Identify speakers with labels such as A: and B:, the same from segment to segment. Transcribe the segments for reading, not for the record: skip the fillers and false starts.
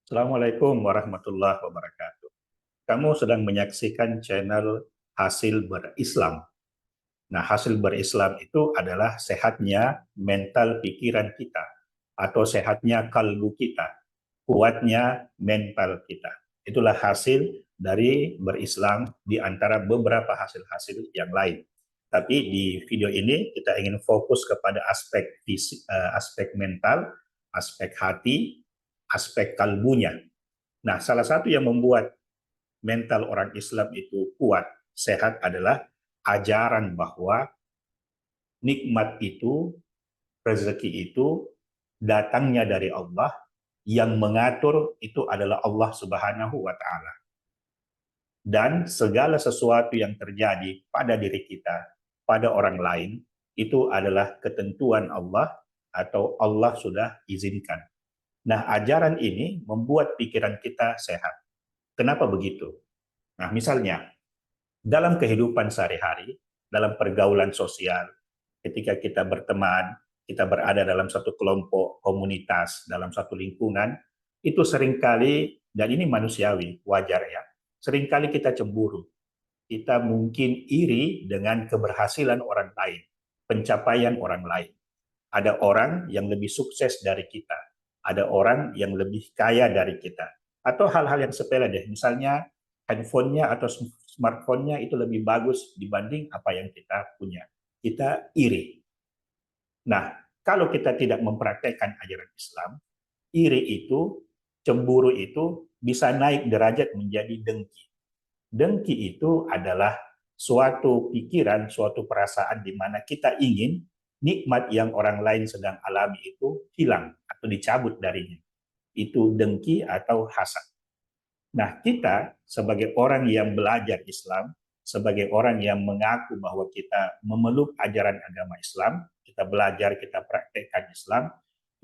A: Assalamualaikum warahmatullahi wabarakatuh. Kamu sedang menyaksikan channel Hasil Berislam. Nah, hasil berislam itu adalah sehatnya mental pikiran kita atau sehatnya kalbu kita, kuatnya mental kita. Itulah hasil dari berislam di antara beberapa hasil-hasil yang lain. Tapi di video ini kita ingin fokus kepada aspek fisik, aspek mental, aspek hati, aspek kalbunya. Nah, salah satu yang membuat mental orang Islam itu kuat, sehat adalah ajaran bahwa nikmat itu, rezeki itu datangnya dari Allah, yang mengatur itu adalah Allah Subhanahu wa taala. Dan segala sesuatu yang terjadi pada diri kita, pada orang lain, itu adalah ketentuan Allah atau Allah sudah izinkan. Nah, ajaran ini membuat pikiran kita sehat. Kenapa begitu? Nah, misalnya dalam kehidupan sehari-hari, dalam pergaulan sosial, ketika kita berteman, kita berada dalam satu kelompok komunitas, dalam satu lingkungan, itu seringkali, dan ini manusiawi, wajar ya, seringkali kita cemburu. Kita mungkin iri dengan keberhasilan orang lain, pencapaian orang lain. Ada orang yang lebih sukses dari kita, ada orang yang lebih kaya dari kita, atau hal-hal yang sepele deh, misalnya handphonenya atau smartphone-nya itu lebih bagus dibanding apa yang kita punya. Kita iri. Nah, kalau kita tidak mempraktekkan ajaran Islam, iri itu, cemburu itu bisa naik derajat menjadi dengki. Dengki itu adalah suatu pikiran, suatu perasaan di mana kita ingin nikmat yang orang lain sedang alami itu hilang atau dicabut darinya. Itu dengki atau hasad. Nah, kita sebagai orang yang belajar Islam, sebagai orang yang mengaku bahwa kita memeluk ajaran agama Islam, kita belajar, kita praktekkan Islam,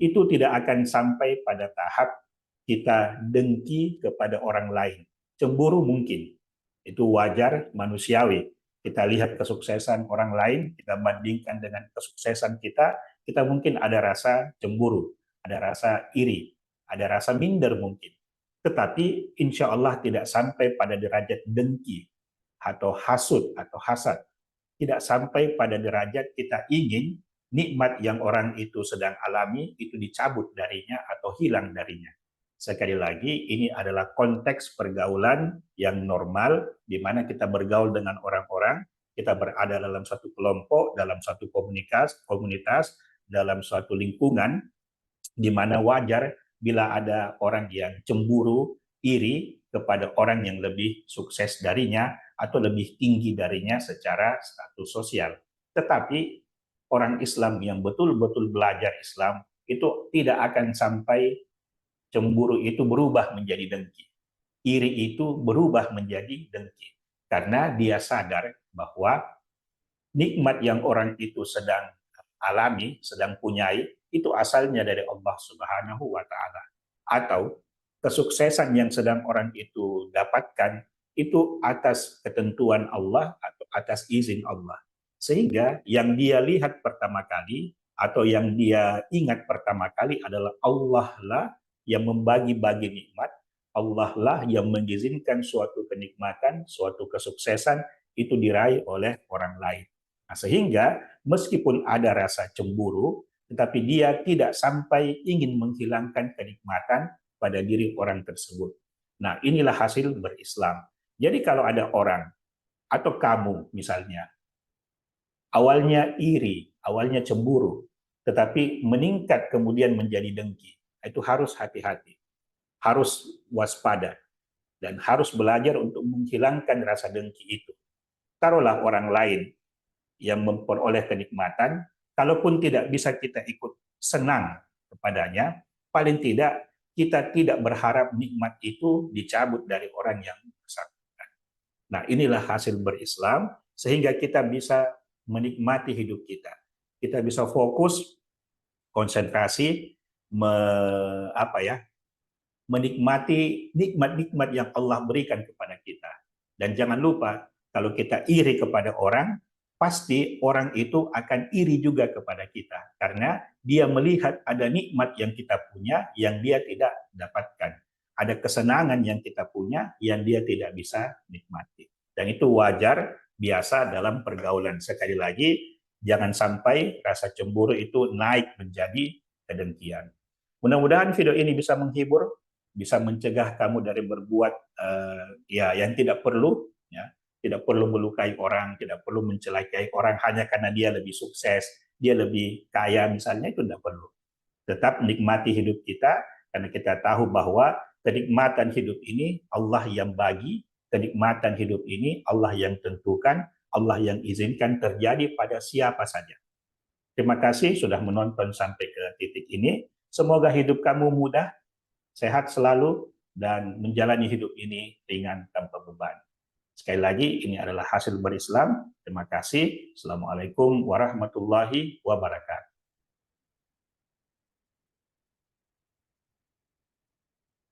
A: itu tidak akan sampai pada tahap kita dengki kepada orang lain. Cemburu mungkin, itu wajar, manusiawi. Kita lihat kesuksesan orang lain, kita bandingkan dengan kesuksesan kita mungkin ada rasa cemburu, ada rasa iri, ada rasa minder mungkin. Tetapi insya Allah tidak sampai pada derajat dengki atau hasud atau hasad. Tidak sampai pada derajat kita ingin nikmat yang orang itu sedang alami itu dicabut darinya atau hilang darinya. Sekali lagi, ini adalah konteks pergaulan yang normal, di mana kita bergaul dengan orang-orang, kita berada dalam satu kelompok, dalam satu komunitas, dalam suatu lingkungan, di mana wajar bila ada orang yang cemburu, iri kepada orang yang lebih sukses darinya atau lebih tinggi darinya secara status sosial. Tetapi orang Islam yang betul-betul belajar Islam itu tidak akan sampai cemburu itu berubah menjadi dengki. Iri itu berubah menjadi dengki. Karena dia sadar bahwa nikmat yang orang itu sedang alami, sedang punyai, itu asalnya dari Allah Subhanahu wa taala. Atau kesuksesan yang sedang orang itu dapatkan itu atas ketentuan Allah atau atas izin Allah. Sehingga yang dia lihat pertama kali atau yang dia ingat pertama kali adalah Allah lah yang membagi-bagi nikmat, Allah lah yang mengizinkan suatu kenikmatan, suatu kesuksesan itu diraih oleh orang lain. Nah, sehingga meskipun ada rasa cemburu, tetapi dia tidak sampai ingin menghilangkan kenikmatan pada diri orang tersebut. Nah, inilah hasil berislam. Jadi kalau ada orang atau kamu misalnya, awalnya iri, awalnya cemburu, tetapi meningkat kemudian menjadi dengki, itu harus hati-hati, harus waspada, dan harus belajar untuk menghilangkan rasa dengki itu. Taruhlah orang lain yang memperoleh kenikmatan, kalaupun tidak bisa kita ikut senang kepadanya, paling tidak kita tidak berharap nikmat itu dicabut dari orang yang bersangkutan. Nah, inilah hasil berislam, sehingga kita bisa menikmati hidup kita. Kita bisa fokus, konsentrasi, menikmati nikmat-nikmat yang Allah berikan kepada kita. Dan jangan lupa, kalau kita iri kepada orang, pasti orang itu akan iri juga kepada kita. Karena dia melihat ada nikmat yang kita punya yang dia tidak dapatkan. ada kesenangan yang kita punya yang dia tidak bisa nikmati. Dan itu wajar, biasa dalam pergaulan. Sekali lagi, jangan sampai rasa cemburu itu naik menjadi kedengkian. Mudah-mudahan video ini bisa menghibur, bisa mencegah kamu dari berbuat ya yang tidak perlu, ya. Tidak perlu melukai orang, tidak perlu mencelakai orang hanya karena dia lebih sukses, dia lebih kaya misalnya, itu tidak perlu. Tetap nikmati hidup kita, karena kita tahu bahwa kenikmatan hidup ini Allah yang bagi, kenikmatan hidup ini Allah yang tentukan, Allah yang izinkan terjadi pada siapa saja. Terima kasih sudah menonton sampai ke titik ini. Semoga hidup kamu mudah, sehat selalu, dan menjalani hidup ini ringan tanpa beban. Sekali lagi, ini adalah hasil berislam. Terima kasih. Assalamualaikum warahmatullahi wabarakatuh.